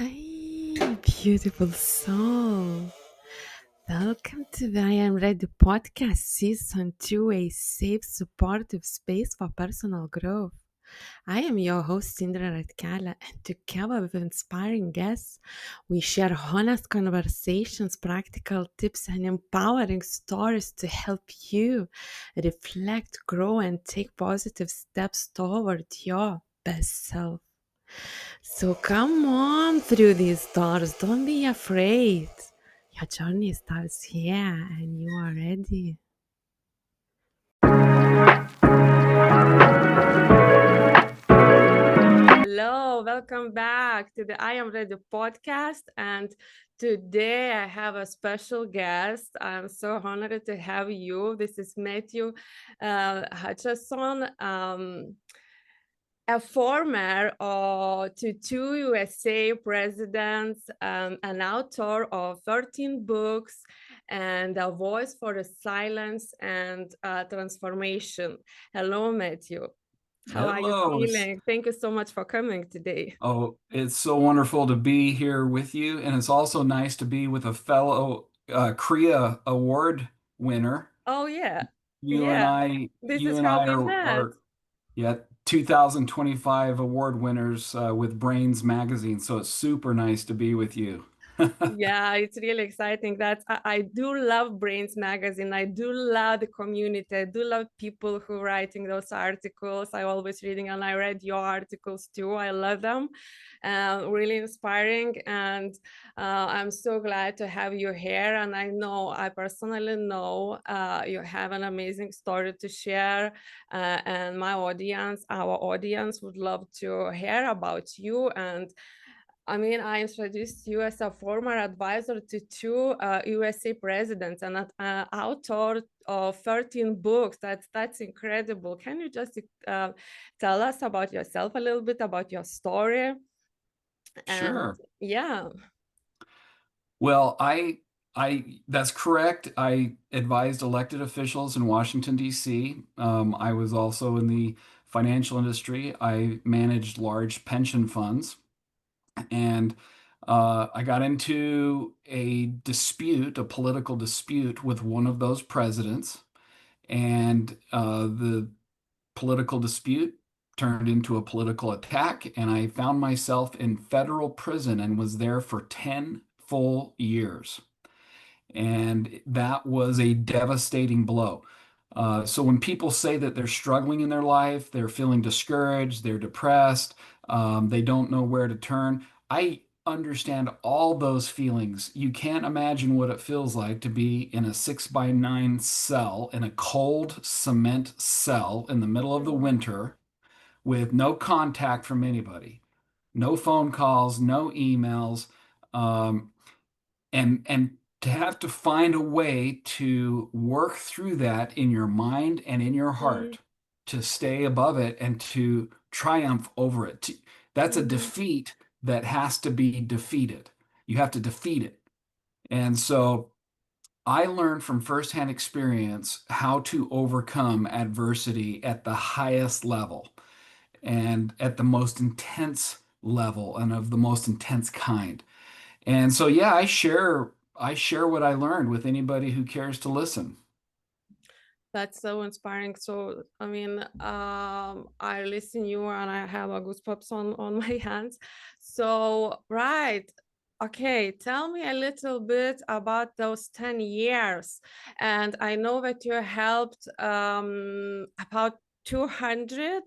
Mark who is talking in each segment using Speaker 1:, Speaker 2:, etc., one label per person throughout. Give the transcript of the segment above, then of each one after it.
Speaker 1: Hi, beautiful soul. Welcome to the I Am Ready podcast, season 2, a safe, supportive space for personal growth. I am your host, Indre Ratkele, and together with inspiring guests, we share honest conversations, practical tips, and empowering stories to help you reflect, grow, and take positive steps toward your best self. So come on through these doors. Don't be afraid. Your journey starts here and you are ready. Hello, welcome back to the I Am Ready podcast. And today I have a special guest. I'm so honored to have you. This is Matthew Hutcheson. A former to two USA presidents, an author of 13 books, and a voice for the silence and transformation. Hello, Matthew. How are you
Speaker 2: Hello.
Speaker 1: feeling? Thank you so much for coming today.
Speaker 2: It's so wonderful to be here with you, and it's also nice to be with a fellow Korea Award winner.
Speaker 1: Oh, yeah.
Speaker 2: You and
Speaker 1: Yeah.
Speaker 2: I,
Speaker 1: This
Speaker 2: you
Speaker 1: is
Speaker 2: and
Speaker 1: how
Speaker 2: I
Speaker 1: we
Speaker 2: are,
Speaker 1: met.
Speaker 2: are yeah, 2025 award winners with Brains Magazine. So it's super nice to be with you.
Speaker 1: Yeah, it's really exciting. I do love Brains magazine. I do love the community. I do love people who are writing those articles. I always reading, and I read your articles too. I love them. Really inspiring, and I'm so glad to have you here. And I personally know you have an amazing story to share, and our audience would love to hear about you. And I introduced you as a former advisor to two USA presidents and an author of 13 books. That's incredible. Can you just tell us about yourself a little bit, about your story? And
Speaker 2: Sure.
Speaker 1: yeah.
Speaker 2: Well, that's correct. I advised elected officials in Washington, D.C. I was also in the financial industry. I managed large pension funds, and I got into a political dispute with one of those presidents, and the political dispute turned into a political attack, and I found myself in federal prison and was there for 10 full years. And that was a devastating blow. So when people say that they're struggling in their life, they're feeling discouraged, they're depressed, they don't know where to turn, I understand all those feelings. You can't imagine what it feels like to be in a 6 by 9 cell, in a cold cement cell in the middle of the
Speaker 1: Mhm.
Speaker 2: winter with no contact from anybody, no phone calls, no emails. Um, and to have to find a way to work through that in your mind and in your
Speaker 1: Mm,
Speaker 2: heart to stay above it and to triumph over it. That's a
Speaker 1: mhm,
Speaker 2: defeat that has to be defeated. You have to defeat it. And so I learned from firsthand experience how to overcome adversity at the highest level and at the most intense level and of the most intense kind. And so, yeah, I share what I learned with anybody who cares to listen.
Speaker 1: that's so inspiring. So, I listen you and I have a goosebumps on my hands. So, right. Okay, tell me a little bit about those 10 years. And I know that you helped about 200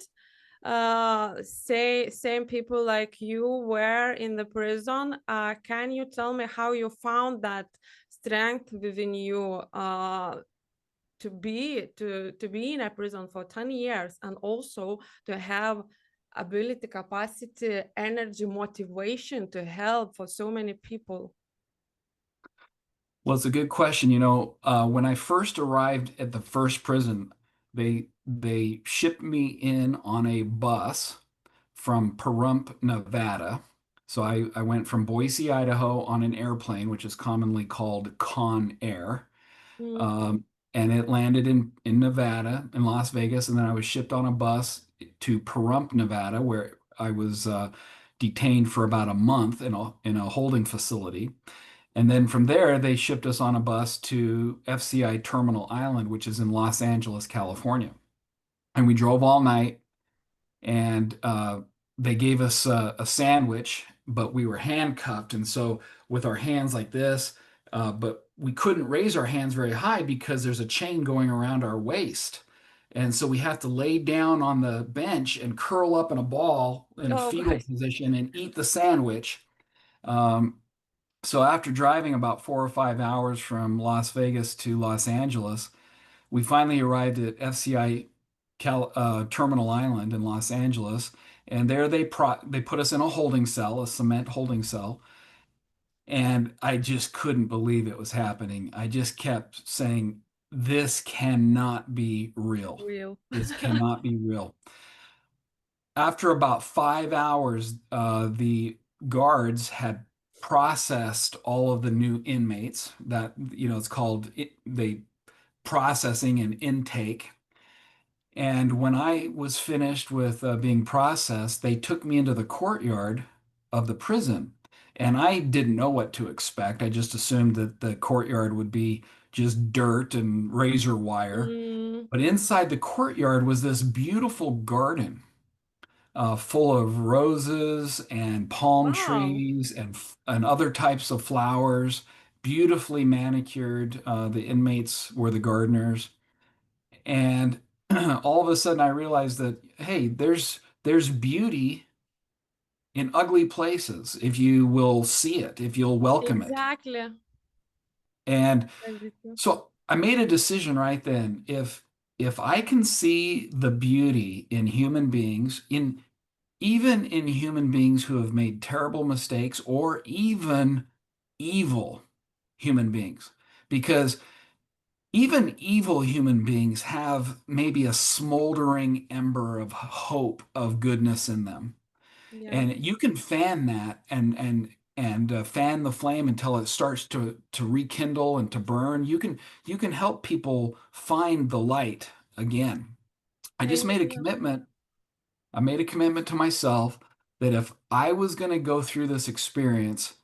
Speaker 1: same people like you were in the prison. Can you tell me how you found that strength within you to be in a prison for 10 years and also to have ability, capacity, energy, motivation to help for so many people?
Speaker 2: Well, it's a good question. When I first arrived at the first prison, they shipped me in on a bus from Pahrump, Nevada. So I went from Boise, Idaho on an airplane, which is commonly called Con Air.
Speaker 1: Mm,
Speaker 2: Um, and it landed in Nevada, in Las Vegas, and then I was shipped on a bus to Pahrump, Nevada, where I was detained for about a month in a holding facility. And then from there, they shipped us on a bus to FCI Terminal Island, which is in Los Angeles, California. And we drove all night, and they gave us a sandwich, but we were handcuffed. And so with our hands like this, but we couldn't raise our hands very high because there's a chain going around our waist. And so we have to lay down on the bench and curl up in a ball in a
Speaker 1: Oh
Speaker 2: fetal
Speaker 1: my.
Speaker 2: position and eat the sandwich. Um, so after driving about 4 or 5 hours from Las Vegas to Los Angeles, we finally arrived at FCI Terminal Island in Los Angeles, and there they put us in a holding cell, a cement holding cell, and I just couldn't believe it was happening. I just kept saying, "This cannot be real.
Speaker 1: Real.
Speaker 2: This cannot be real." After about 5 hours, the guards had processed all of the new inmates. That, it's called they processing and intake. And when I was finished with being processed, they took me into the courtyard of the prison. And I didn't know what to expect. I just assumed that the courtyard would be just dirt and razor wire.
Speaker 1: Mm,
Speaker 2: But inside the courtyard was this beautiful garden full of roses and palm
Speaker 1: wow.
Speaker 2: trees and other types of flowers, beautifully manicured. The inmates were the gardeners. And all of a sudden I realized that, hey, there's beauty in ugly places if you will see it, if you'll welcome it.
Speaker 1: Exactly.
Speaker 2: And
Speaker 1: Agree too.
Speaker 2: so I made a decision right then. If I can see the beauty in human beings, in even in human beings who have made terrible mistakes, or even evil human beings, because even evil human beings have maybe a smoldering ember of hope of goodness in them.
Speaker 1: Yeah.
Speaker 2: And you can fan that and fan the flame until it starts to rekindle and to burn. You can help people find the light again. I just made a
Speaker 1: Yeah.
Speaker 2: commitment. I made a commitment to myself that if I was going to go through this experience,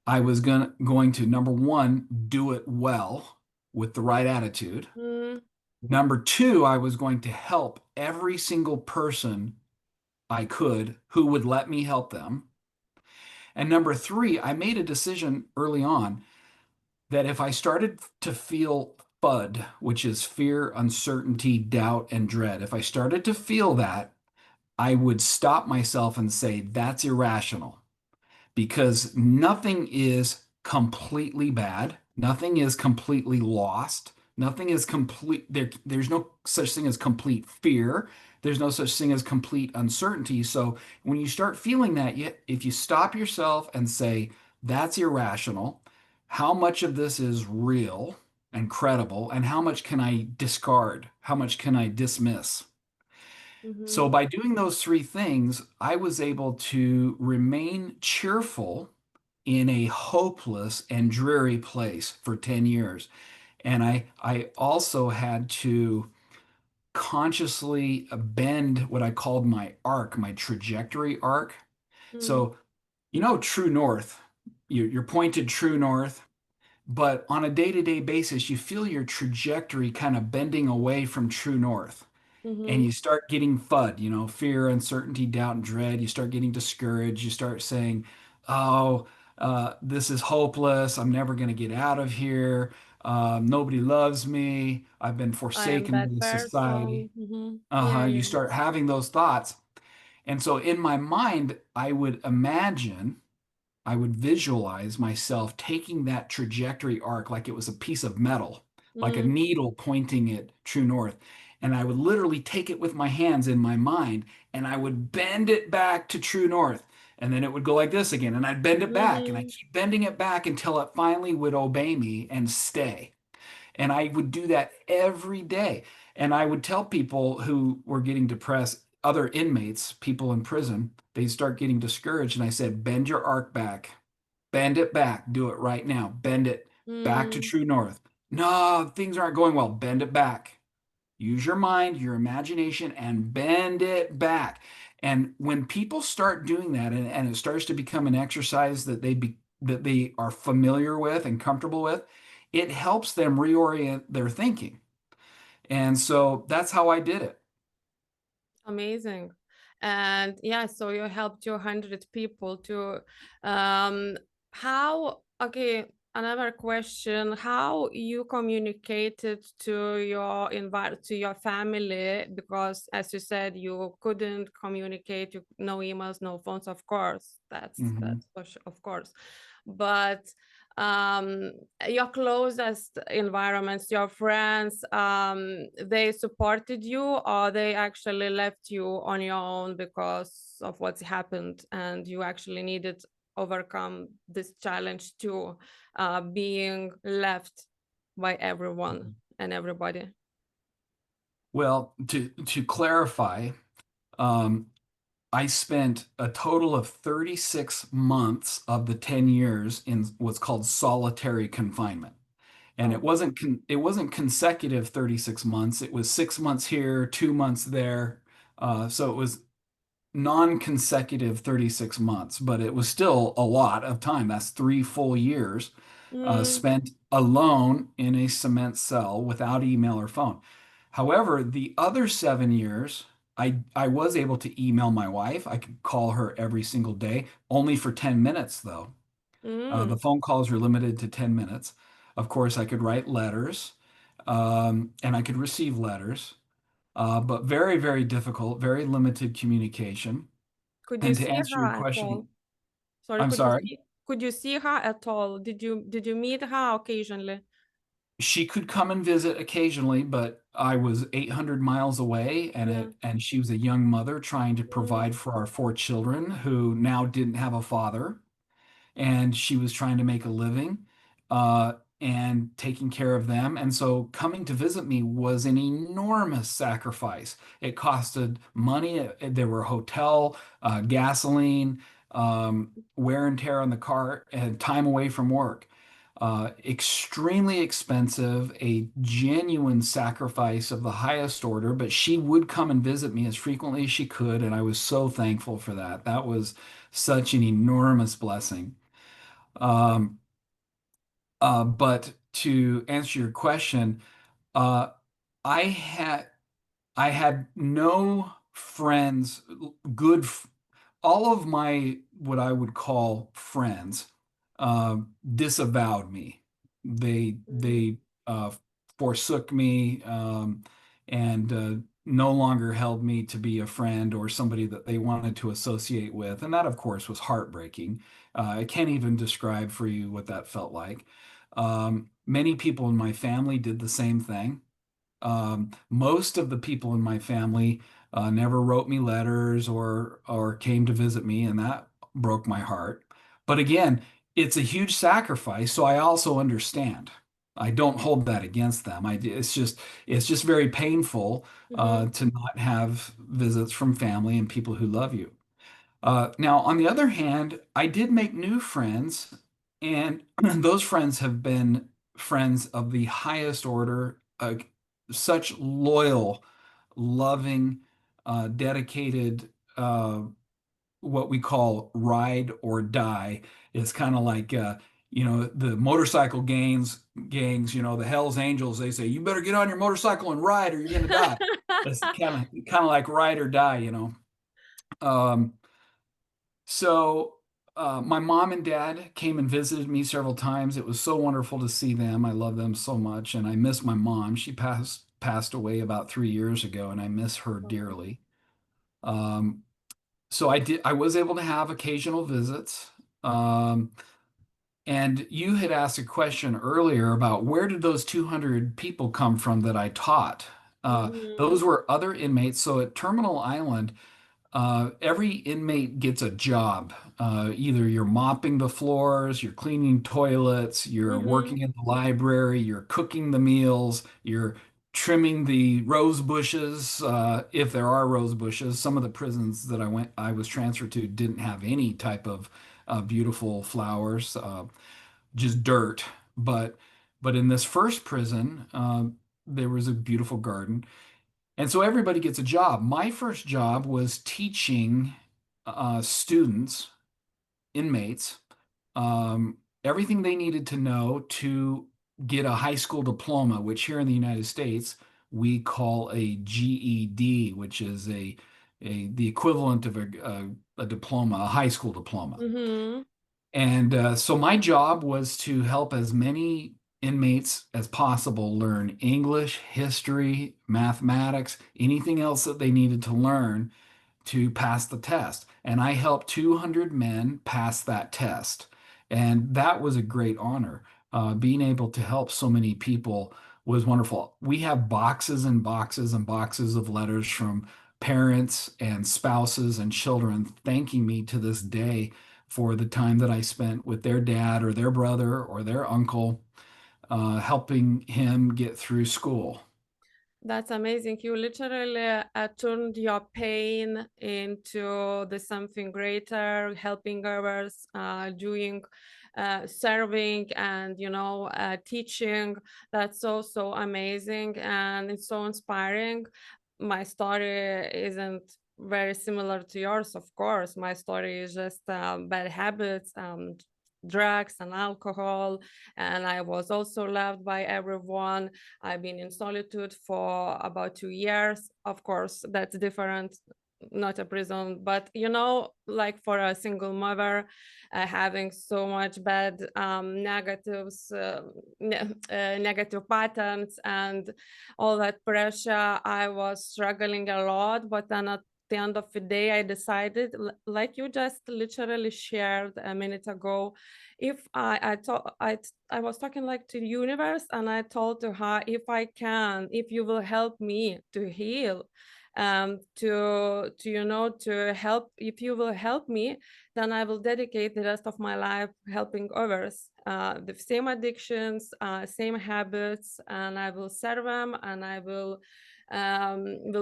Speaker 2: I was going to, number one, do it well with the right attitude.
Speaker 1: Mm,
Speaker 2: Number two, I was going to help every single person I could who would let me help them. And number three, I made a decision early on that if I started to feel FUD, which is fear, uncertainty, doubt, and dread, if I started to feel that, I would stop myself and say, that's irrational, because nothing is completely bad. Nothing is completely lost. Nothing is complete. There's no such thing as complete fear. There's no such thing as complete uncertainty. So when you start feeling that, if you stop yourself and say, that's irrational, how much of this is real and credible, and how much can I discard? How much can I dismiss?
Speaker 1: mm-hmm.
Speaker 2: So by doing those three things, I was able to remain cheerful in a hopeless and dreary place for 10 years. And I also had to consciously bend what I called my arc, my trajectory arc.
Speaker 1: Mm,
Speaker 2: So, true north, you're pointed true north, but on a day-to-day basis, you feel your trajectory kind of bending away from true north, and
Speaker 1: mm-hmm.
Speaker 2: you start getting FUD, fear, uncertainty, doubt, and dread. You start getting discouraged. You start saying, oh, this is hopeless. I'm never going to get out of here. Nobody loves me. I've been
Speaker 1: I am
Speaker 2: forsaken
Speaker 1: that
Speaker 2: by
Speaker 1: person.
Speaker 2: society.
Speaker 1: Mm-hmm. Yeah,
Speaker 2: Uh-huh.
Speaker 1: yeah,
Speaker 2: You
Speaker 1: yeah.
Speaker 2: start having those thoughts. And so in my mind, I would visualize myself taking that trajectory arc like it was a piece of metal, like a
Speaker 1: Mm,
Speaker 2: needle pointing at true north. And I would literally take it with my hands in my mind and I would bend it back to true north. And then it would go like this again. And I'd bend it back and I
Speaker 1: mm-hmm.
Speaker 2: keep bending it back until it finally would obey me and stay. And I would do that every day. And I would tell people who were getting depressed, other inmates, people in prison, they'd start getting discouraged. And I said, bend your arc back, bend it back, do it right now, bend it back to
Speaker 1: Mm,
Speaker 2: true north. No, things aren't going well, bend it back. Use your mind, your imagination, and bend it back. And when people start doing that, and it starts to become an exercise that they are familiar with and comfortable with, it helps them reorient their thinking. And so that's how I did it.
Speaker 1: Amazing. And yeah, so you helped 200 people to um okay, another question, how you communicated to your family, because as you said you couldn't communicate, no emails, no phones, of course.
Speaker 2: Mhm.
Speaker 1: That's for sure, of course. But um your closest environments, your friends, they supported you, or they actually left you on your own because of what's happened and you actually needed overcome this challenge too, being left by everyone and everybody?
Speaker 2: Well, to clarify, um, I spent a total of 36 months of the 10 years in what's called solitary confinement. And
Speaker 1: Oh.
Speaker 2: it wasn't consecutive 36 months. It was 6 months here, 2 months there. So it was non-consecutive 36 months, but it was still a lot of time. That's 3 full years
Speaker 1: Mm,
Speaker 2: spent alone in a cement cell without email or phone. However, the other 7 years, I was able to email my wife. I could call her every single day, only for 10 minutes though. The
Speaker 1: mm.
Speaker 2: phone calls were limited to 10 minutes. Of course, I could write letters, and I could receive letters, but very, very difficult, very limited communication.
Speaker 1: Could you
Speaker 2: And to
Speaker 1: see
Speaker 2: answer
Speaker 1: her
Speaker 2: your
Speaker 1: at all?
Speaker 2: question,
Speaker 1: Sorry,
Speaker 2: I'm sorry,
Speaker 1: could you see her at all? Did you meet her occasionally?
Speaker 2: she could come and visit occasionally, but I was 800 miles away,
Speaker 1: Yeah.
Speaker 2: and she was a young mother trying to
Speaker 1: Mm,
Speaker 2: provide for our 4 children who now didn't have a father. And she was trying to make a living uh, and taking care of them. And so coming to visit me was an enormous sacrifice. It costed money. There were hotel, gasoline, wear and tear on the car, and time away from work. Extremely expensive, a genuine sacrifice of the highest order, but she would come and visit me as frequently as she could, and I was so thankful for that. That was such an enormous blessing. Um, but to answer your question, uh, I had I had no friends, good, all of my what I would call friends disavowed me.
Speaker 1: mm.
Speaker 2: They forsook me and no longer held me to be a friend or somebody that they wanted to associate with. And that, of course, was heartbreaking. I can't even describe for you what that felt like. Many people in my family did the same thing. Most of the people in my family never wrote me letters or came to visit me, and that broke my heart. But again, it's a huge sacrifice, so I also understand. I don't hold that against them. It's just very painful
Speaker 1: Mhm.
Speaker 2: to not have visits from family and people who love you. Now, on the other hand, I did make new friends, and those friends have been friends of the highest order, such loyal, loving, dedicated, what we call ride or die. It's kind of like, the motorcycle gangs, the Hells Angels, they say, you better get on your motorcycle and ride or you're going to die. It's kind of like ride or die. Um, so my mom and dad came and visited me several times. It was so wonderful to see them. I love them so much, and I miss my mom. She passed away about 3 years ago, and I miss her
Speaker 1: Oh.
Speaker 2: dearly. Um, so I was able to have occasional visits. Um, and you had asked a question earlier about where did those 200 people come from that I taught?
Speaker 1: Mhm.
Speaker 2: Those were other inmates. So at Terminal Island, every inmate gets a job. Either you're mopping the floors, you're cleaning toilets, you're
Speaker 1: Mhm.
Speaker 2: working in the library, you're cooking the meals, you're trimming the rose bushes, if there are rose bushes. Some of the prisons that I was transferred to didn't have any type of beautiful flowers, just dirt. But in this first prison, there was a beautiful garden. And so everybody gets a job. My first job was teaching students, inmates, everything they needed to know to get a high school diploma, which here in the United States we call a GED, which is the equivalent of a diploma, a high school diploma.
Speaker 1: Mm-hmm.
Speaker 2: And so my job was to help as many inmates as possible learn English, history, mathematics, anything else that they needed to learn to pass the test. And I helped 200 men pass that test. And that was a great honor. Being able to help so many people was wonderful. We have boxes and boxes and boxes of letters from parents and spouses and children thanking me to this day for the time that I spent with their dad or their brother or their uncle, helping him get through school.
Speaker 1: That's amazing. You literally turned your pain into the something greater, helping others, doing, serving, and teaching. That's so so amazing, and it's so inspiring. My story isn't very similar to yours, of course. My story is just bad habits, drugs and alcohol, and I was also loved by everyone. I've been in solitude for about 2 years. Of course, that's different, not a prison, but like for a single mother, having so much bad negatives, negative patterns, and all that pressure, I was struggling a lot. But then at the end of the day, I decided, like you just literally shared a minute ago, if I was talking like to the universe, and I told to her, if I can, if you will help me to heal, to help, if you will help me, then I will dedicate the rest of my life helping others, the same addictions, same habits, and I will serve them, and I will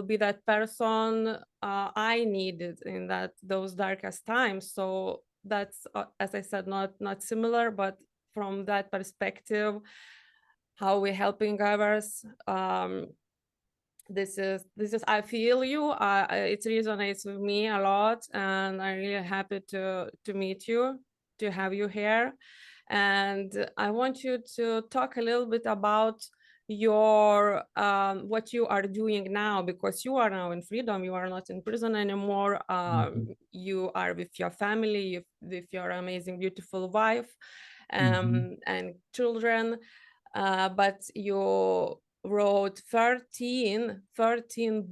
Speaker 1: be that person I needed in those darkest times. So that's, as I said, not similar, but from that perspective, how we're helping others. This is I feel you. It resonates with me a lot, and I'm really happy to meet you, to have you here. And I want you to talk a little bit about your what you are doing now, because you are now in freedom. You are not in prison anymore.
Speaker 2: Mhm.
Speaker 1: You are with your family, with your amazing, beautiful wife,
Speaker 2: Mhm.
Speaker 1: and children. But you wrote 13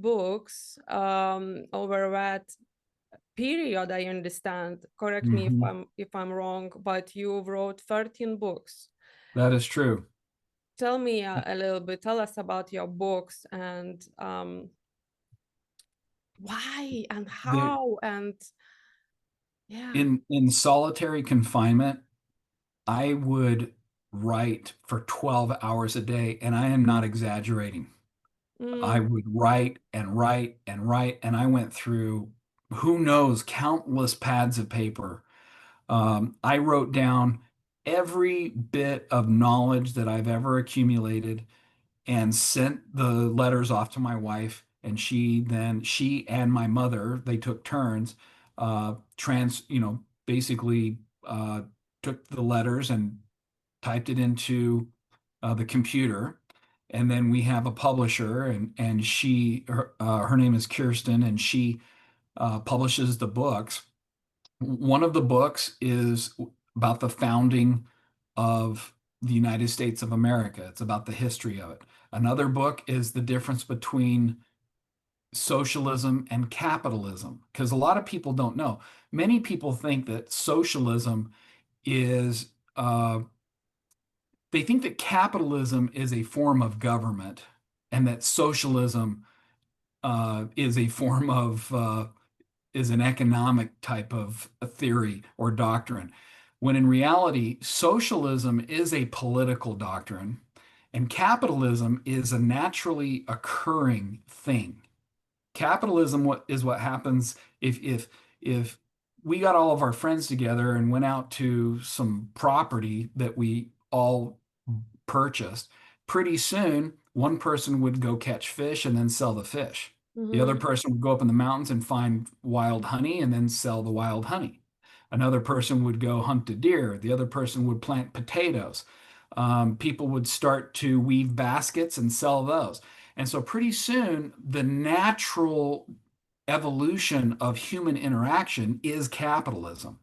Speaker 1: books over that period, I understand. Correct me if
Speaker 2: Mhm.
Speaker 1: I'm wrong, but you wrote 13 books.
Speaker 2: That is true.
Speaker 1: Tell me a little bit. Tell us about your books, and why and
Speaker 2: The,
Speaker 1: how, and yeah.
Speaker 2: in solitary confinement, I would write for 12 hours a day, and I am not exaggerating. I
Speaker 1: Mm,
Speaker 2: would write and write and write, and I went through who knows countless pads of paper. I wrote down every bit of knowledge that I've ever accumulated and sent the letters off to my wife. And she and my mother, they took turns, basically took the letters and typed it into the computer. And then we have a publisher, and her name is Kirsten, and she publishes the books. One of the books is about the founding of the United States of America. It's about the history of it. Another book is the difference between socialism and capitalism, because a lot of people don't know. Many people think that socialism is, they think that capitalism is a form of government and that socialism is a form of is an economic type of a theory or doctrine, when in reality, socialism is a political doctrine and capitalism is a naturally occurring thing. Capitalism is what happens if we got all of our friends together and went out to some property that we all purchased. Pretty soon, one person would go catch fish and then sell the fish. The other
Speaker 1: Mm-hmm.
Speaker 2: person would go up in the mountains and find wild honey and then sell the wild honey. Another person would go hunt a deer. The other person would plant potatoes. People would start to weave baskets and sell those. And so pretty soon, the natural evolution of human interaction is capitalism.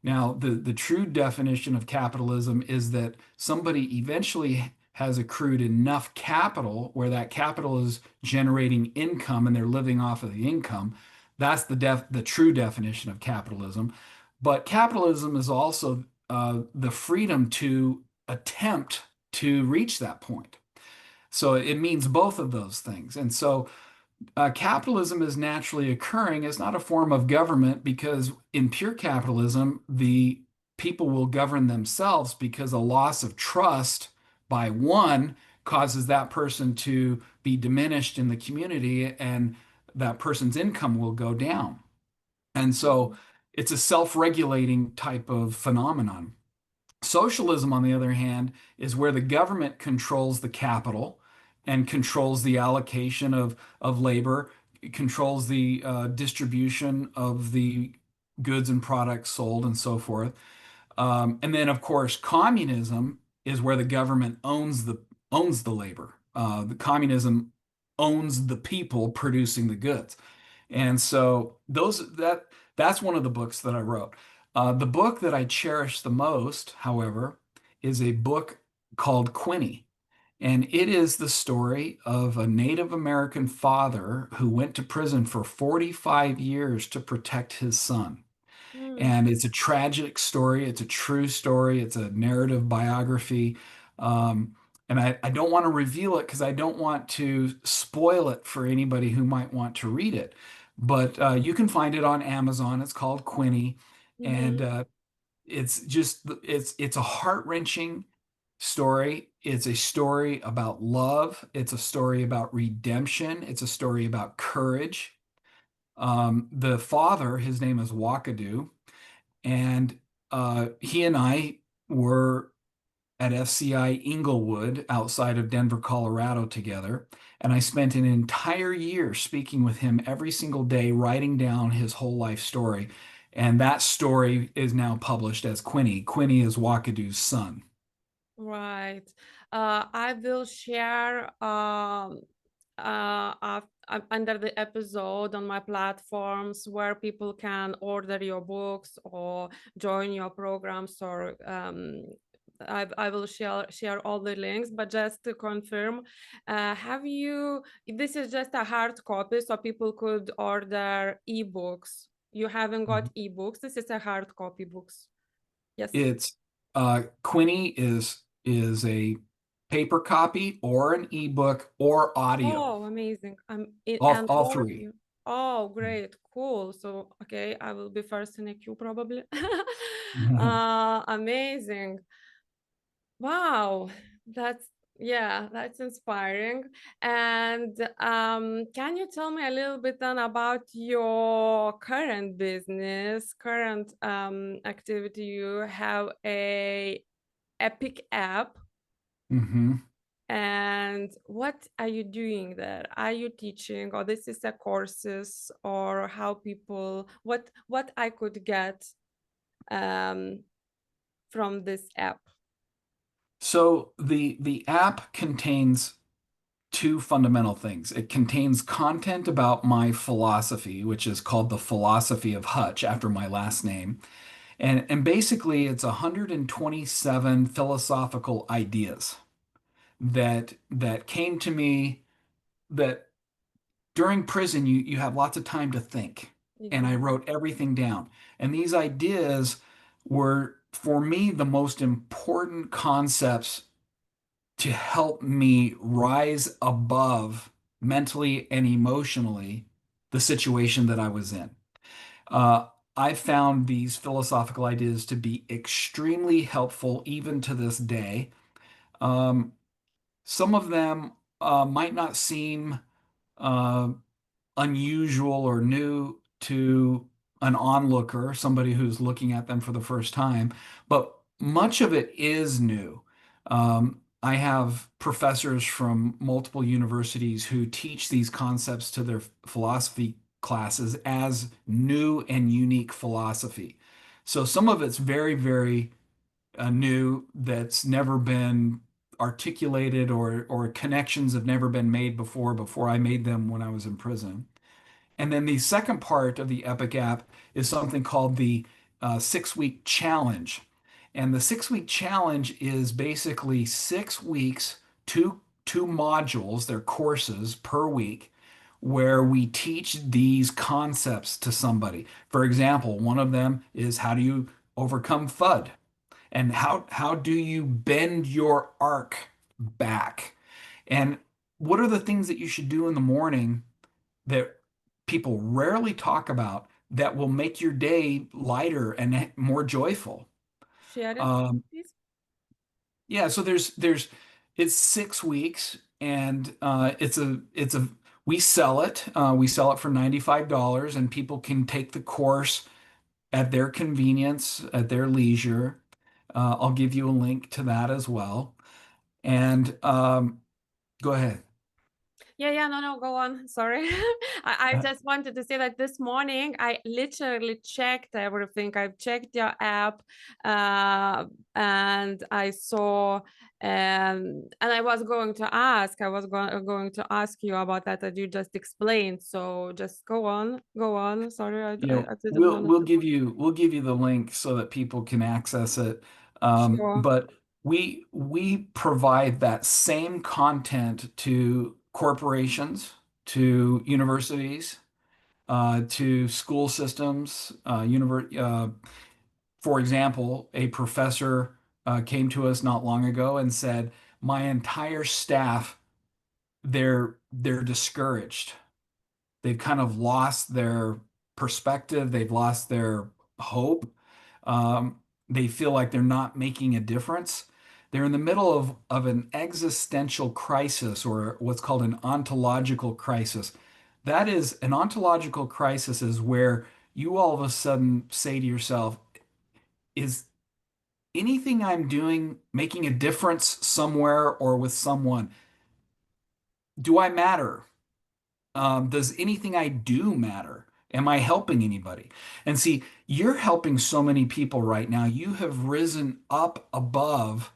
Speaker 2: Now, the true definition of capitalism is that somebody eventually has accrued enough capital where that capital is generating income and they're living off of the income. That's the true definition of capitalism. But capitalism is also the freedom to attempt to reach that point. So it means both of those things. And so capitalism is naturally occurring as not a form of government because in pure capitalism, the people will govern themselves because a loss of trust by one causes that person to be diminished in the community and that person's income will go down. And so it's a self-regulating type of phenomenon. Socialism, on the other hand, is where the government controls the capital and controls the allocation of labor, controls the distribution of the goods and products sold and so forth. And then, of course, communism is where the government owns the labor. The communism owns the people producing the goods. And so that's one of the books that I wrote. The book that I cherish the most, however, is a book called Quinny. And it is the story of a Native American father who went to prison for 45 years to protect his son.
Speaker 1: Mm-hmm.
Speaker 2: And it's a tragic story. It's a true story. It's a narrative biography. And I don't want to reveal it because I don't want to spoil it for anybody who might want to read it. But you can find it on Amazon. It's called Quinny. And
Speaker 1: Mm-hmm.
Speaker 2: it's a heart-wrenching story. It's a story about love. It's a story about redemption. It's a story about courage. The father, his name is Wakadu, and he and I were at FCI Inglewood outside of Denver, Colorado together. And I spent an entire year speaking with him every single day, writing down his whole life story. And that story is now published as Quinny. Quinny is Wakadu's son.
Speaker 1: Right. I will share under the episode on my platforms where people can order your books or join your programs or I will share all the links, but just to confirm, have you, this is just a hard copy, so people could order ebooks. You haven't got ebooks. This is a hard copy books. Yes.
Speaker 2: It's Quinny is a paper copy or an ebook or audio.
Speaker 1: Oh, amazing.
Speaker 2: All
Speaker 1: And
Speaker 2: all
Speaker 1: all of
Speaker 2: three.
Speaker 1: you. Oh, great. Cool. So, okay, I will be first in a queue probably. Amazing. Wow. That's yeah, that's inspiring. And can you tell me a little bit then about your current business, current activity? You have a Epic app.
Speaker 2: hmm
Speaker 1: And what are you doing there? Are you teaching, or this is a courses, or how people what I could get um, from this app?
Speaker 2: So the app contains two fundamental things. It contains content about my philosophy, which is called the philosophy of Hutch after my last name. And basically it's 127 philosophical ideas that came to me that during prison you have lots of time to think. And I
Speaker 1: Exactly.
Speaker 2: wrote everything down. And these ideas were for me the most important concepts to help me rise above mentally and emotionally the situation that I was in. Uh, I found these philosophical ideas to be extremely helpful even to this day. Um, some of them might not seem uh, unusual or new to an onlooker, somebody who's looking at them for the first time, but much of it is new. I have professors from multiple universities who teach these concepts to their philosophy classes as new and unique philosophy. So some of it's very, very new that's never been articulated or connections have never been made before I made them when I was in prison. And then the second part of the Epic app is something called the 6 week challenge. And the 6 week challenge is basically 6 weeks, two modules, they're courses per week, where we teach these concepts to somebody. For example, one of them is how do you overcome FUD? And how do you bend your arc back? And what are the things that you should do in the morning that people rarely talk about that will make your day lighter and more joyful?
Speaker 1: Share it,
Speaker 2: Um,
Speaker 1: please.
Speaker 2: yeah, so it's 6 weeks, and we sell it for $95, and people can take the course at their convenience, at their leisure. I'll give you a link to that as well. And go ahead.
Speaker 1: Yeah, no, no, go on. Sorry. I
Speaker 2: Uh,
Speaker 1: just wanted to say that this morning I literally checked everything. I've checked your app, uh, and I saw, and I was going to ask you about that you just explained. So just go on. Sorry, I didn't want to.
Speaker 2: we'll give you the link so that people can access it.
Speaker 1: Sure.
Speaker 2: But we provide that same content to corporations, to universities, to school systems. For example, a professor came to us not long ago and said, "My entire staff, they're discouraged. They've kind of lost their perspective. They've lost their hope. They feel like they're not making a difference. They're in the middle of an existential crisis or what's called an ontological crisis. That is, an ontological crisis is where you all of a sudden say to yourself, is anything I'm doing making a difference somewhere or with someone? Do I matter? Does anything I do matter? Am I helping anybody? And see, you're helping so many people right now. You have risen up above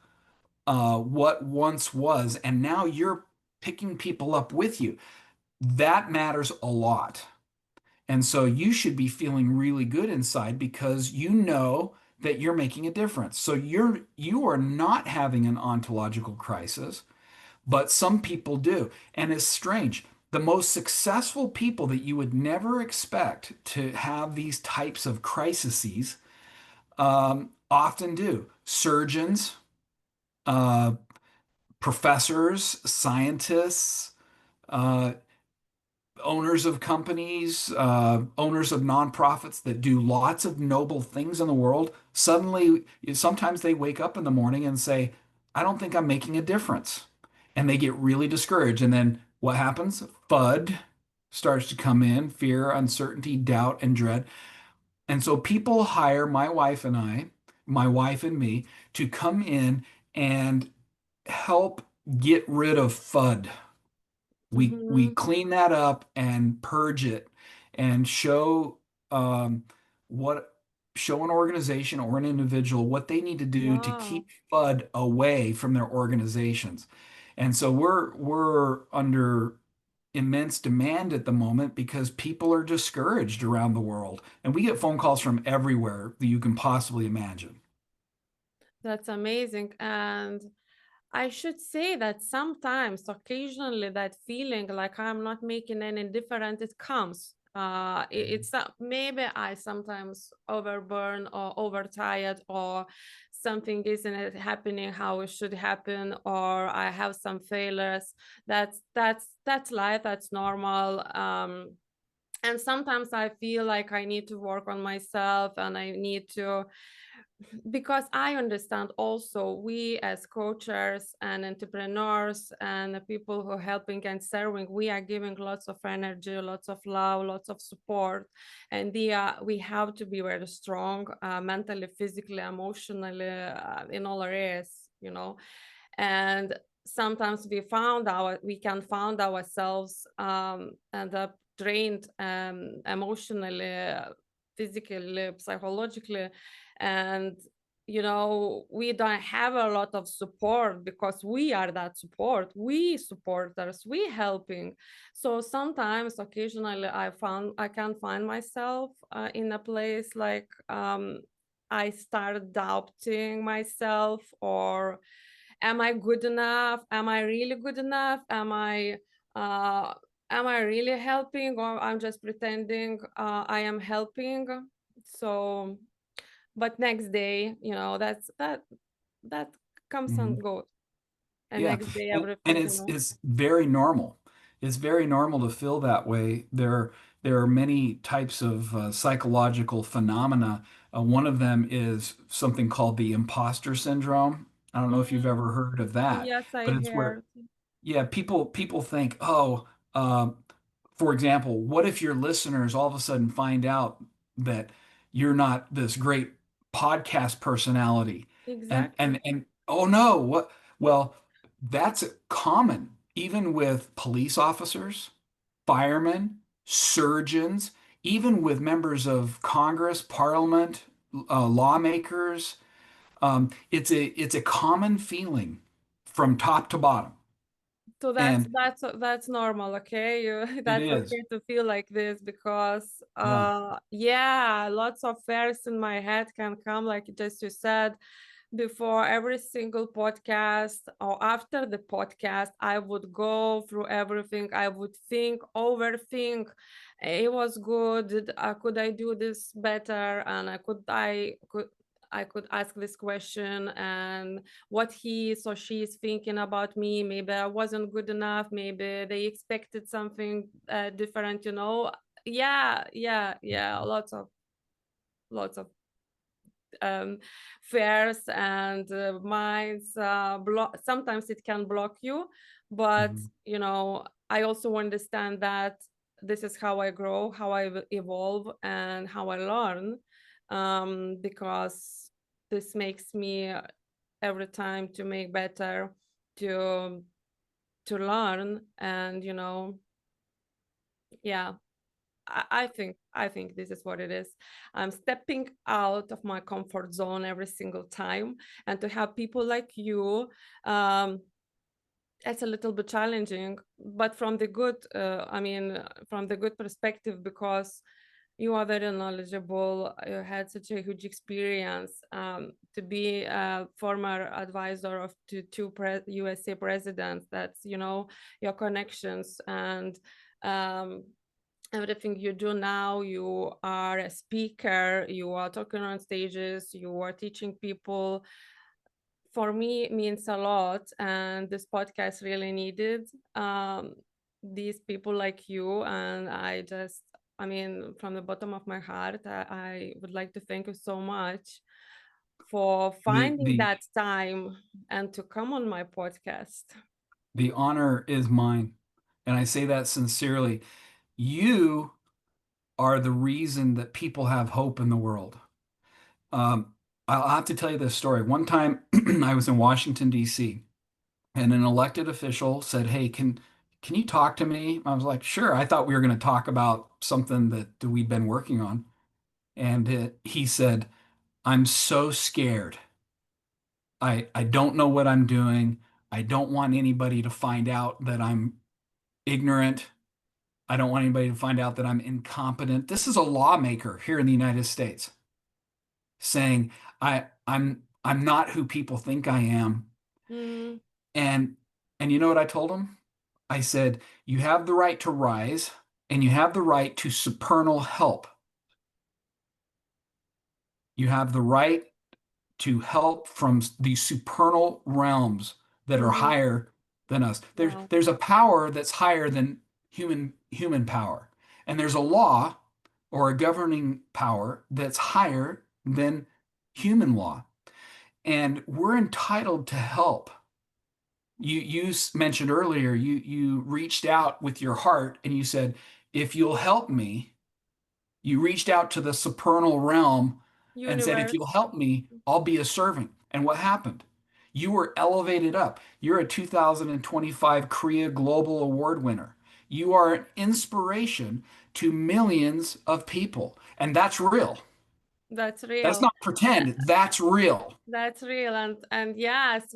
Speaker 2: what once was, and now you're picking people up with you. That matters a lot. And so you should be feeling really good inside because you know that you're making a difference. So you are not having an ontological crisis, but some people do. And it's strange. The most successful people that you would never expect to have these types of crises often do. Surgeons, uh, professors, scientists, uh, owners of companies, owners of nonprofits that do lots of noble things in the world, suddenly, sometimes they wake up in the morning and say, I don't think I'm making a difference. And they get really discouraged. And then what happens? FUD starts to come in, fear, uncertainty, doubt, and dread. And so people hire my wife and me, to come in and help get rid of FUD. We
Speaker 1: Mm-hmm.
Speaker 2: clean that up and purge it and um, what show an organization or an individual what they need to do to
Speaker 1: Wow.
Speaker 2: keep FUD away from their organizations. And so we're under immense demand at the moment because people are discouraged around the world. And we get phone calls from everywhere that you can possibly imagine.
Speaker 1: That's amazing. And I should say that sometimes, occasionally, that feeling like I'm not making any difference, it comes. It's maybe I sometimes overburn or overtired, or something isn't happening how it should happen, or I have some failures. That's life. That's normal. And sometimes I feel like I need to work on myself, and I need to, because I understand also we as coaches and entrepreneurs and the people who are helping and serving, we are giving lots of energy, lots of love, lots of support, and we have to be very strong, mentally, physically, emotionally, in all areas, you know. And sometimes we can found ourselves end up drained, emotionally, physically, psychologically. And we don't have a lot of support, because we are that support, we supporters, we helping. So sometimes, occasionally, I can find myself in a place like, I start doubting myself, or am I good enough? Am I really good enough? Uh am I really helping, or I'm just pretending I am helping? So, but next day, that comes and
Speaker 2: Mhm.
Speaker 1: goes, and
Speaker 2: Yeah,
Speaker 1: next day
Speaker 2: and
Speaker 1: everything,
Speaker 2: it's very normal. It's very normal to feel that way. There are many types of psychological phenomena. One of them is something called the imposter syndrome. I don't know if you've
Speaker 1: Mhm.
Speaker 2: ever heard of that,
Speaker 1: Yes, I
Speaker 2: but it's where
Speaker 1: heard.
Speaker 2: yeah, people think, oh, for example, what if your listeners all of a sudden find out that you're not this great podcast personality,
Speaker 1: Exactly.
Speaker 2: and oh no, what? Well, that's common even with police officers, firemen, surgeons, even with members of Congress, Parliament, lawmakers. It's a common feeling from top to bottom.
Speaker 1: So that's
Speaker 2: And
Speaker 1: that's that's normal, okay?
Speaker 2: it
Speaker 1: That's
Speaker 2: is.
Speaker 1: okay to feel like this, because
Speaker 2: Yeah.
Speaker 1: yeah, lots of fears in my head can come, like just you said. Before every single podcast or after the podcast, I would go through everything. I would think, overthink. It was good. Could I do this better? And I could ask this question, and what he or she is thinking about me. Maybe I wasn't good enough. Maybe they expected something different. Yeah, yeah, yeah. Lots of um, fears and minds. Sometimes it can block you, but
Speaker 2: Mhm.
Speaker 1: I also understand that this is how I grow, how I evolve, and how I learn, because this makes me every time to make better, to learn, and yeah. I think this is what it is. I'm stepping out of my comfort zone every single time, and to have people like you, um, it's a little bit challenging, but from the good perspective, because you are very knowledgeable. You had such a huge experience, to be a former advisor of two USA presidents. That's your connections, and um, everything you do now. You are a speaker, you are talking on stages, you are teaching people. For me, it means a lot, and this podcast really needed these people like you. And from the bottom of my heart, I would like to thank you so much for
Speaker 2: The
Speaker 1: finding
Speaker 2: the
Speaker 1: that time and to come on my podcast.
Speaker 2: the honor is mine, and I say that sincerely. You are the reason that people have hope in the world. Um, I'll have to tell you this story. One time, I was in Washington, D.C., and an elected official said, "Hey, can you talk to me?" I was like, "Sure." I thought we were going to talk about something that we'd been working on, and he said, "I'm so scared. I don't know what I'm doing. I don't want anybody to find out that I'm ignorant. I don't want anybody to find out that I'm incompetent." This is a lawmaker here in the United States saying, I'm not who people think I am.
Speaker 1: Mm,
Speaker 2: And you know what I told him? I said, you have the right to rise and you have the right to supernal help. You have the right to help from these supernal realms that are
Speaker 1: mhm.
Speaker 2: higher than us.
Speaker 1: Wow.
Speaker 2: There's a power that's higher than human power. And there's a law or a governing power that's higher than human law. And we're entitled to help. You mentioned earlier, you reached out with your heart and you said, if you'll help me, you reached out to the supernal realm and said, if
Speaker 1: Universe.
Speaker 2: you'll help me, I'll be a servant. And what happened? You were elevated up. You're a 2025 Korea Global Award winner. You are an inspiration to millions of people. And that's real.
Speaker 1: That's
Speaker 2: That's
Speaker 1: real.
Speaker 2: not pretend. That's real.
Speaker 1: That's real. And yes,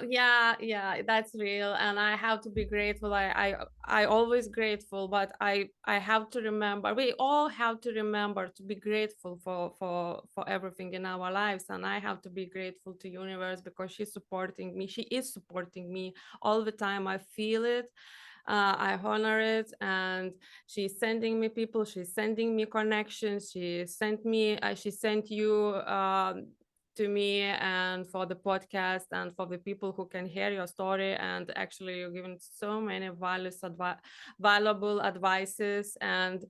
Speaker 1: yeah, that's real. And I have to be grateful. I always grateful, but I have to remember, we all have to remember to be grateful for everything in our lives. And I have to be grateful to universe because she's supporting me. She is supporting me all the time. I feel it. I honor it, and she's sending me people. She's sending me connections. She sent you to me, and for the podcast, and for the people who can hear your story. And actually, you're giving so many valuable advices, and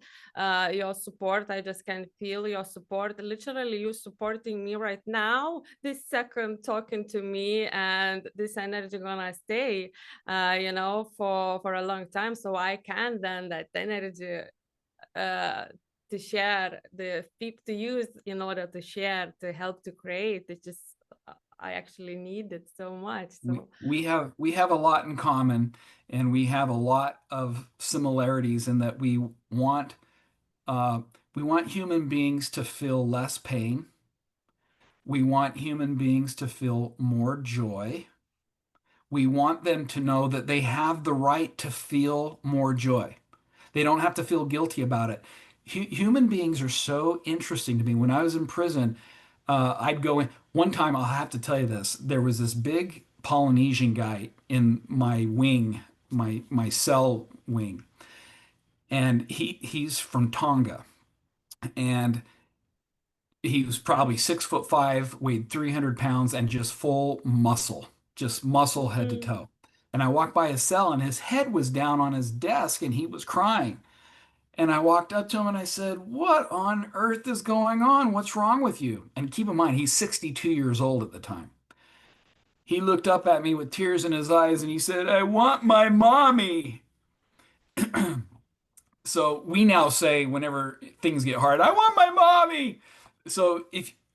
Speaker 1: your support. I just can feel your support. Literally, you supporting me right now, this second, talking to me, and this energy gonna stay, for a long time. So I can then that energy uh, to share the people to use in order to share, to help to create. It's just I actually need it so much. So
Speaker 2: We have a lot in common, and we have a lot of similarities in that want uh, we want human beings to feel less pain. We want human beings to feel more joy. We want them to know that they have the right to feel more joy. They don't have to feel guilty about it. Human beings are so interesting to me. When I was in prison, I'd go in. One time, I'll have to tell you this. There was this big Polynesian guy in my wing, my cell wing, and he's from Tonga, and he was probably 6'5", weighed 300 pounds, and just full muscle, just muscle head to
Speaker 1: mhm,
Speaker 2: toe. And I walked by his cell, and his head was down on his desk, and he was crying. And I walked up to him and I said, "What on earth is going on? What's wrong with you?" And keep in mind, he's 62 years old at the time. He looked up at me with tears in his eyes and he said, "I want my mommy." So we now say whenever things get hard, "I want my mommy."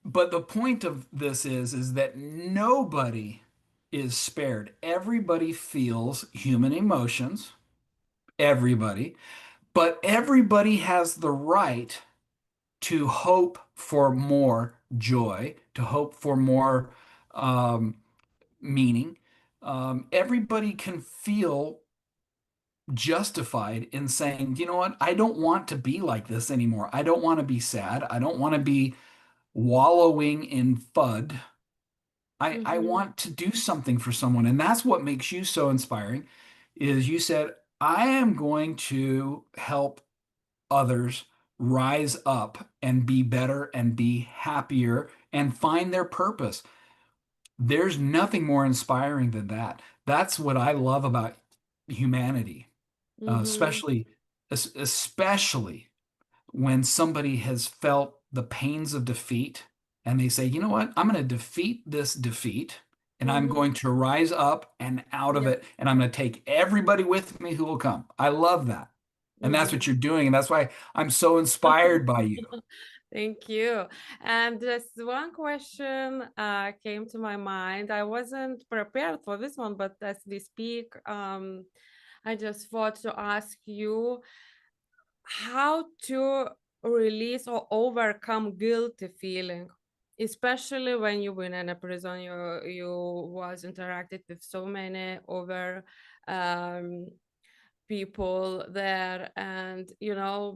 Speaker 2: But the point of this is that nobody is spared. Everybody feels human emotions, everybody, but everybody has the right to hope for more joy, to hope for more um, meaning. Everybody can feel justified in saying, you know what, I don't want to be like this anymore. I don't want to be sad. I don't want to be wallowing in FUD. I
Speaker 1: mhm,
Speaker 2: want to do something for someone. And that's what makes you so inspiring, is you said, I am going to help others rise up and be better and be happier and find their purpose. There's nothing more inspiring than that. That's what I love about humanity,
Speaker 1: mhm,
Speaker 2: especially when somebody has felt the pains of defeat and they say, you know what, I'm going to defeat this defeat and I'm
Speaker 1: mhm.
Speaker 2: going to rise up and out of
Speaker 1: Yeah.
Speaker 2: it and I'm going to take everybody with me who will come. I love that. And that's what
Speaker 1: Mhm.
Speaker 2: you're doing. And that's why I'm so inspired by you.
Speaker 1: Thank you. And just one question came to my mind. I wasn't prepared for this one, but as we speak, I just thought to ask you how to release or overcome guilty feeling, especially when you've been in a prison. You was interacted with so many over um people there, and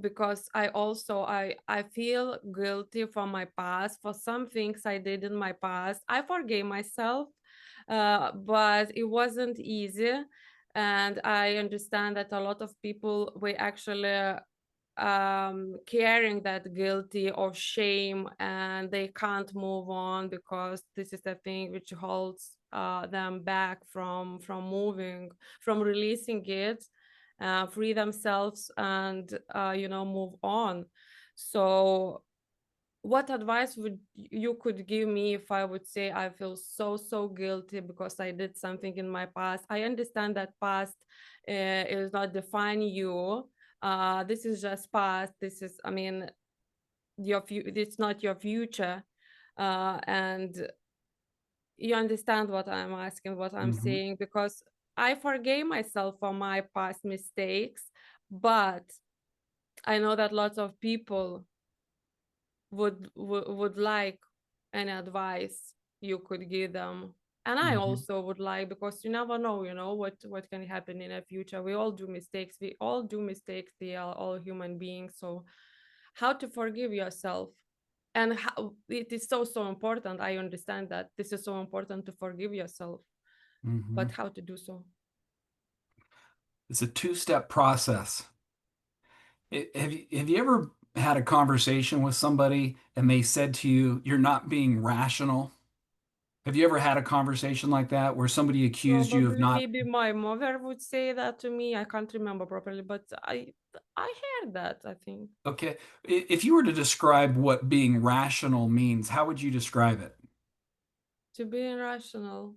Speaker 1: because I feel guilty for my past, for some things I did in my past. I forgave myself, but it wasn't easy. And I understand that a lot of people were actually carrying that guilty or shame, and they can't move on because this is the thing which holds them back from moving, from releasing it, free themselves, and move on. So what advice would you could give me if I would say I feel so guilty because I did something in my past? I understand that past is not define you. This is just past. This is, I mean, it's not your future. And you understand what I'm asking, what I'm
Speaker 2: Hmm.
Speaker 1: saying, because I forgave myself for my past mistakes, but I know that lots of people would like any advice you could give them. And I
Speaker 2: Hmm.
Speaker 1: also would like, because you never know, what can happen in the future. We all do mistakes. We all do mistakes. We are all human beings. So how to forgive yourself, and how it is so important. I understand that this is so important to forgive yourself,
Speaker 2: Hmm.
Speaker 1: but how to do so?
Speaker 2: It's a two-step process. Have you ever had a conversation with somebody and they said to you, "You're not being rational"? Have you ever had a conversation like that where somebody accused you of
Speaker 1: Probably
Speaker 2: not?
Speaker 1: maybe my mother would say that to me. I can't remember properly, but I heard that, I think.
Speaker 2: Okay, if you were to describe what being rational means, how would you describe it?
Speaker 1: To be rational,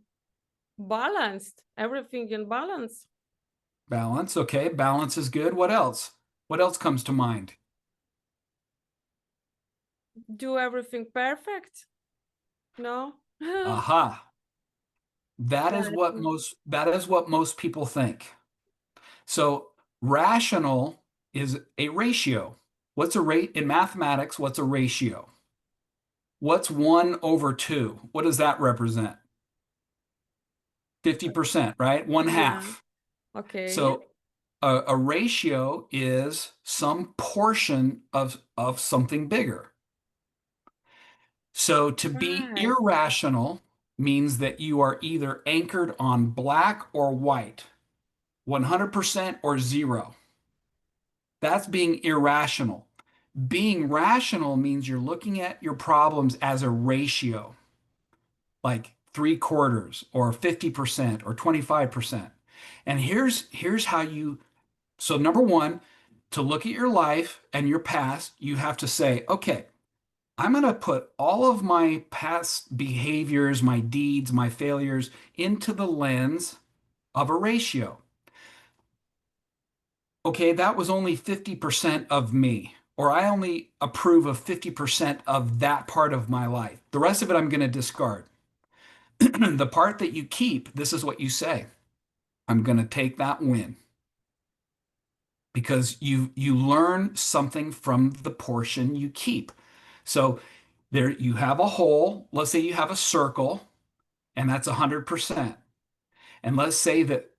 Speaker 1: balanced, everything in balance.
Speaker 2: Balance. Okay, balance is good. What else? What else comes to mind?
Speaker 1: Do everything perfect? No?
Speaker 2: Aha.
Speaker 1: That.
Speaker 2: That is what most people think. So rational is a ratio. What's a rate in mathematics? What's a ratio? What's 1/2? What does that represent? 50%, right? One
Speaker 1: Yeah.
Speaker 2: half.
Speaker 1: Okay.
Speaker 2: So a ratio is some portion of something bigger. So to be
Speaker 1: Right.
Speaker 2: irrational means that you are either anchored on black or white, 100% or zero. That's being irrational. Being rational means you're looking at your problems as a ratio, like 3/4 or 50% or 25%. And here's how you, so number one, to look at your life and your past, you have to say, okay, I'm going to put all of my past behaviors, my deeds, my failures into the lens of a ratio. Okay, that was only 50% of me, or I only approve of 50% of that part of my life. The rest of it I'm going to discard. The part that you keep, this is what you say. I'm going to take that win because you learn something from the portion you keep. So there you have a hole. Let's say you have a circle and that's 100%. And let's say that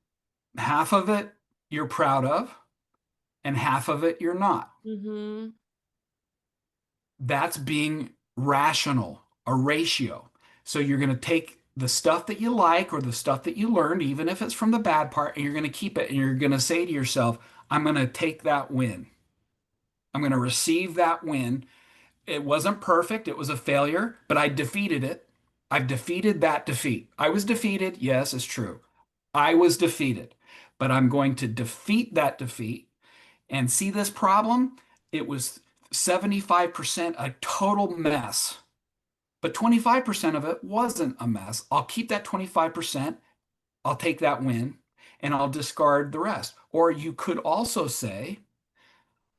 Speaker 2: half of it you're proud of and half of it you're not.
Speaker 1: Mm-hmm.
Speaker 2: That's being rational, a ratio. So you're going to take the stuff that you like or the stuff that you learned, even if it's from the bad part, and you're going to keep it and you're going to say to yourself, I'm going to take that win. I'm going to receive that win. It wasn't perfect, it was a failure, but I defeated it. I've defeated that defeat. I was defeated. Yes, it's true. I was defeated, but I'm going to defeat that defeat and see this problem. It was 75% a total mess, but 25% of it wasn't a mess. I'll keep that 25%. I'll take that win and I'll discard the rest. Or you could also say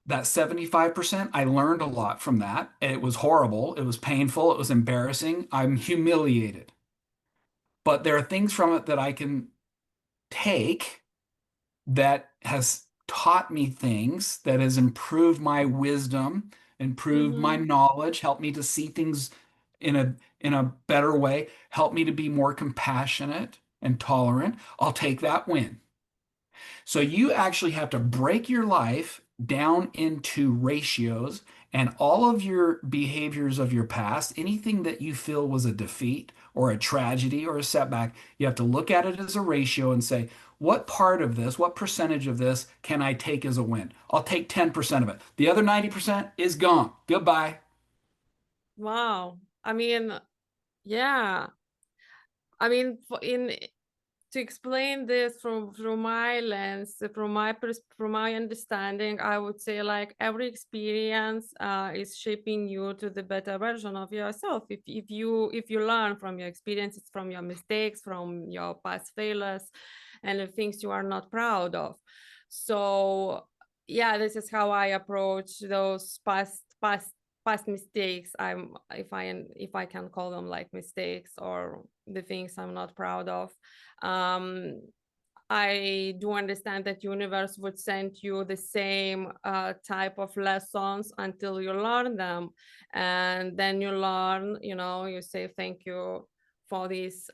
Speaker 2: that 75%, I learned a lot from that. It was horrible. It was painful. It was embarrassing. I'm humiliated. But there are things from it that I can take that has taught me things, that has improved my wisdom, improved my
Speaker 1: Mm-hmm.
Speaker 2: knowledge, helped me to see things in a better way, helped me to be more compassionate and tolerant. I'll take that win. So you actually have to break your life down into ratios and all of your behaviors of your past, anything that you feel was a defeat or a tragedy or a setback, you have to look at it as a ratio and say, what part of this, what percentage of this can I take as a win? I'll take 10% of it. The other 90% is gone. Goodbye.
Speaker 1: Wow. I mean, yeah. I mean, in to explain this from my lens, from my understanding, I would say like every experience is shaping you to the better version of yourself. If you learn from your experiences, from your mistakes, from your past failures, and the things you are not proud of. So yeah, this is how I approach those past past mistakes, if I can call them like mistakes, or the things I'm not proud of. um I do understand that universe would send you the same type of lessons until you learn them. And then you learn, you say thank you for these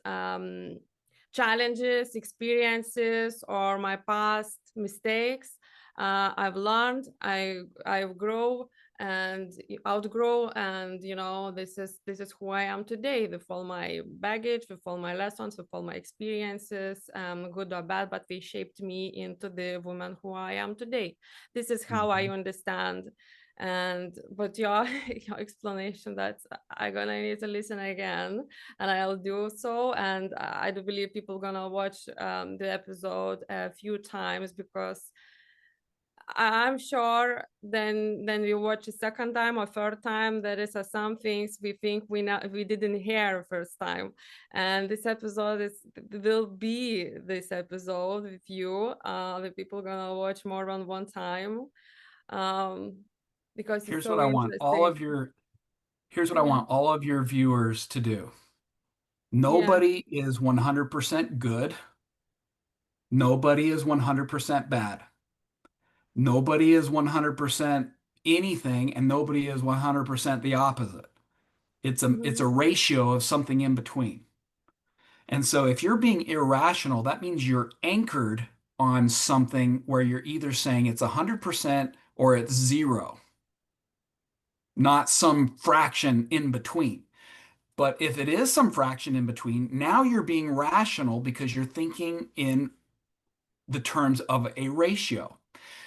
Speaker 1: challenges, experiences, or my past mistakes. I've learned, I've grown and outgrow, and this is who I am today, with all my baggage, with all my lessons, with all my experiences, good or bad, but they shaped me into the woman who I am today. This is how I
Speaker 2: Mhm.
Speaker 1: understand. And but your your explanation, that I'm gonna need to listen again, and I'll do so. And I do believe people gonna watch the episode a few times, because I'm sure then we watch a second time or third time, there is some things we think we didn't hear first time. And this episode will be this episode with you. The people gonna watch more than one time, um, because it's
Speaker 2: Here's what
Speaker 1: so
Speaker 2: I want all
Speaker 1: interesting.
Speaker 2: of your here's what I
Speaker 1: Yeah.
Speaker 2: want all of your viewers to do.
Speaker 1: Yeah.
Speaker 2: Nobody is 100% good. Nobody is 100% bad. Nobody is 100% anything, and nobody is 100% the opposite. It's a
Speaker 1: Mm-hmm.
Speaker 2: ratio of something in between. And so if you're being irrational, that means you're anchored on something where you're either saying it's 100% or it's zero, not some fraction in between. But if it is some fraction in between, now you're being rational because you're thinking in the terms of a ratio.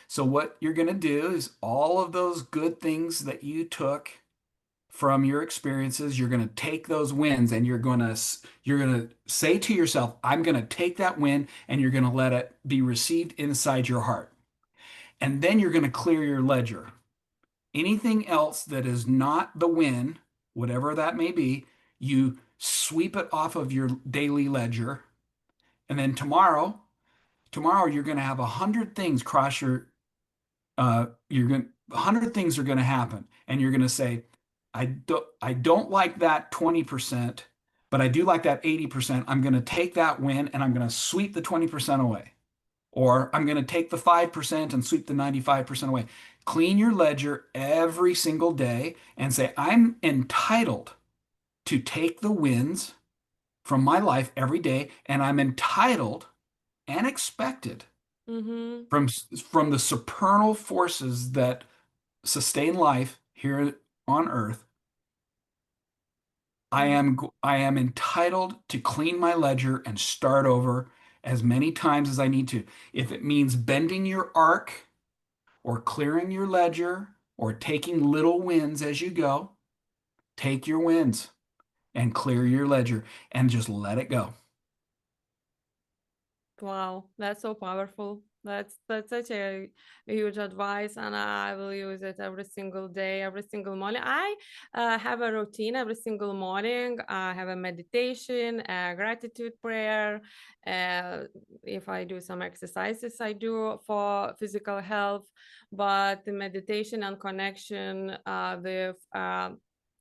Speaker 2: So what you're going to do is all of those good things that you took from your experiences, you're going to take those wins and you're going to say to yourself, I'm going to take that win, and you're going to let it be received inside your heart. And then you're going to clear your ledger. Anything else that is not the win, whatever that may be, you sweep it off of your daily ledger. And then tomorrow you're going to have 100 things cross your you're going 100 things are going to happen, and you're going to say, I don't like that 20%, but I do like that 80%. I'm going to take that win and I'm going to sweep the 20% away. Or I'm going to take the 5% and sweep the 95% away. Clean your ledger every single day and say, I'm entitled to take the wins from my life every day, and I'm entitled and expected
Speaker 1: Mm-hmm.
Speaker 2: from from the supernal forces that sustain life here on earth.
Speaker 1: Mm-hmm.
Speaker 2: I am entitled to clean my ledger and start over as many times as I need to. If it means bending your arc or clearing your ledger or taking little wins as you go, take your wins and clear your ledger and just let it go.
Speaker 1: Wow, that's so powerful. That's such a huge advice, and I will use it every single day, every single morning. I have a routine every single morning. I have a meditation, a gratitude prayer. Uh, if I do some exercises, I do for physical health, but the meditation and connection with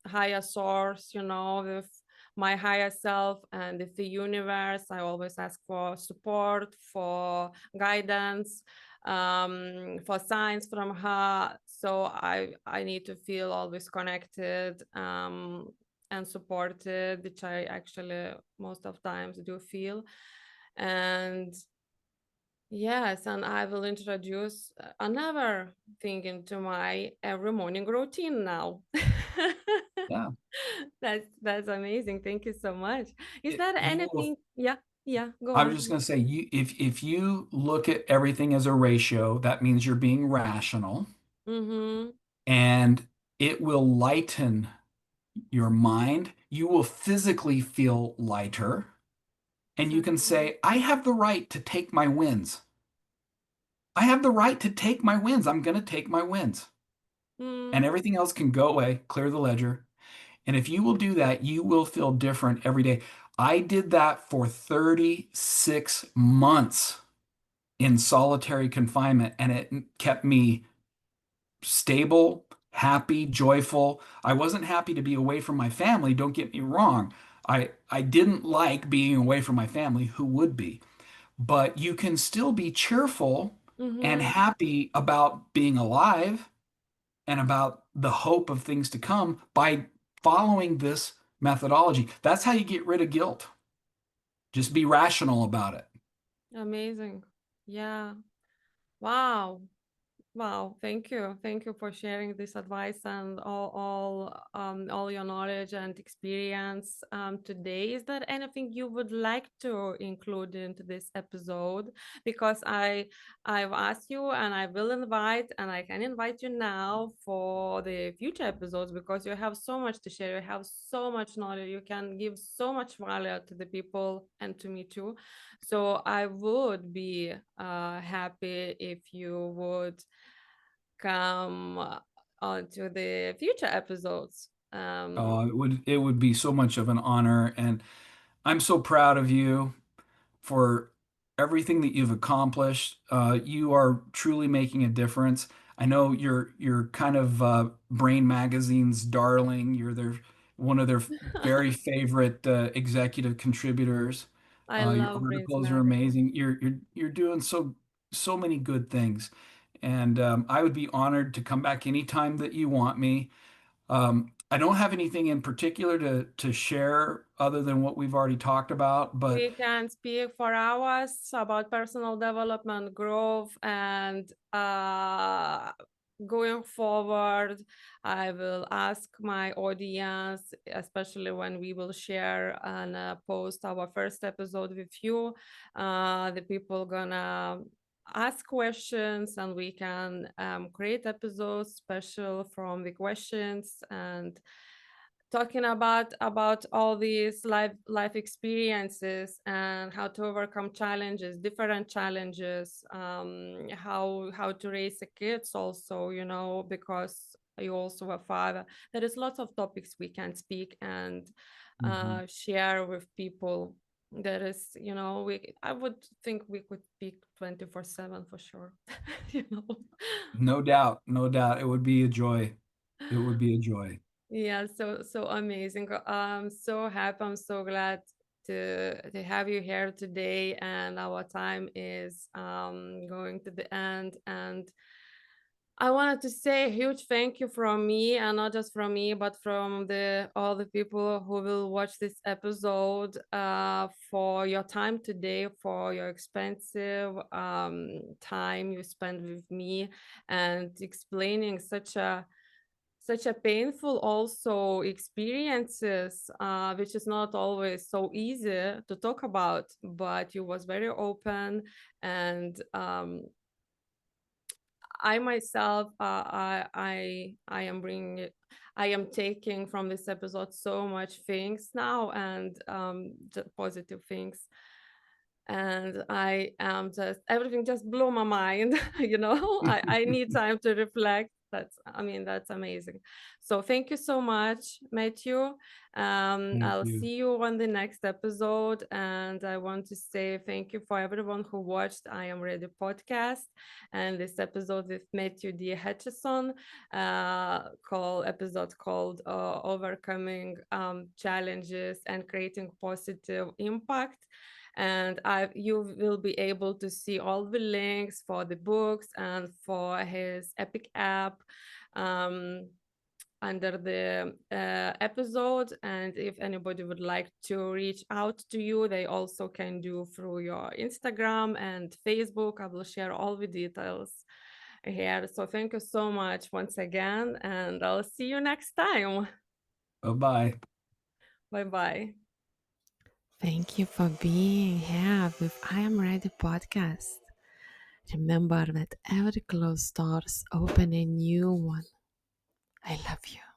Speaker 1: higher source, with my higher self and the universe. I always ask for support, for guidance, for signs from her. So I need to feel always connected, and supported, which I actually most of times do feel. And yes, and I will introduce another thing into my every morning routine now.
Speaker 2: Yeah.
Speaker 1: That's amazing. Thank you so much. Is
Speaker 2: It,
Speaker 1: there
Speaker 2: you will,
Speaker 1: anything? Yeah, yeah, go
Speaker 2: I was
Speaker 1: on.
Speaker 2: just going to say, if you look at everything as a ratio, that means you're being rational,
Speaker 1: Mm-hmm.
Speaker 2: and it will lighten your mind. You will physically feel lighter, and you can
Speaker 1: Exactly.
Speaker 2: say, I have the right to take my wins. I have the right to take my wins. I'm going to take my wins. And
Speaker 1: Mm,
Speaker 2: everything else can go away, clear the ledger. And if you will do that, you will feel different every day. I did that for 36 months in solitary confinement, and it kept me stable, happy, joyful. I wasn't happy to be away from my family, don't get me wrong. I didn't like being away from my family. Who would be? But you can still be cheerful and
Speaker 1: Mm-hmm.
Speaker 2: happy about being alive and about the hope of things to come by following this methodology. That's how you get rid of guilt. Just be rational about it.
Speaker 1: Amazing. Yeah. Wow. Wow, thank you. Thank you for sharing this advice and all your knowledge and experience today. Is there anything you would like to include into this episode? Because I've asked you and I will invite and I can invite you now for the future episodes because you have so much to share. You have so much knowledge. You can give so much value to the people and to me too. So I would be happy if you would come on to the future episodes.
Speaker 2: It would be so much of an honor, and I'm so proud of you for everything that you've accomplished. You are truly making a difference. I know you're kind of Brain Magazine's darling. You're their one of their very favorite executive contributors.
Speaker 1: I
Speaker 2: Your
Speaker 1: love Brains
Speaker 2: articles are
Speaker 1: Magazine.
Speaker 2: amazing. You're doing so many good things, and I would be honored to come back anytime that you want me. I don't have anything in particular to share other than what we've already talked about, but
Speaker 1: We can speak for hours about personal development, growth, and going forward. I will ask my audience, especially when we will share and post our first episode with you. The people gonna ask questions, and we can create episodes special from the questions and talking about all these life experiences and how to overcome challenges, different challenges, how to raise the kids also, because you also a father. There is lots of topics we can speak and
Speaker 2: mhm,
Speaker 1: share with people. There is, I would think we could speak 24/7 for sure. you know
Speaker 2: no doubt, no doubt, it would be a joy. It would be a joy.
Speaker 1: Yeah, so amazing. I'm so happy. I'm so glad to have you here today. And our time is going to the end. And I wanted to say a huge thank you from me, and not just from me, but from the all the people who will watch this episode, for your time today, for your expensive time you spent with me, and explaining such a painful also experiences, which is not always so easy to talk about, but you was very open. And I myself, I am bringing it, I am taking from this episode so much things now, and positive things. And I am just, everything just blew my mind. I need time to reflect. That's amazing. So thank you so much, Matthew.
Speaker 2: Thank
Speaker 1: I'll
Speaker 2: you.
Speaker 1: see you on the next episode. And I want to say thank you for everyone who watched I Am Ready podcast and this episode with Matthew D. Hutcheson, called Overcoming Challenges and Creating Positive Impact. And you will be able to see all the links for the books and for his Epic app um, under the episode. And if anybody would like to reach out to you, they also can do through your Instagram and Facebook. I will share all the details here. So thank you so much once again, and I'll see you next time.
Speaker 2: Bye-bye.
Speaker 1: Bye bye.
Speaker 3: Thank you for being here with I Am Ready podcast. Remember that every closed door open a new one. I love you.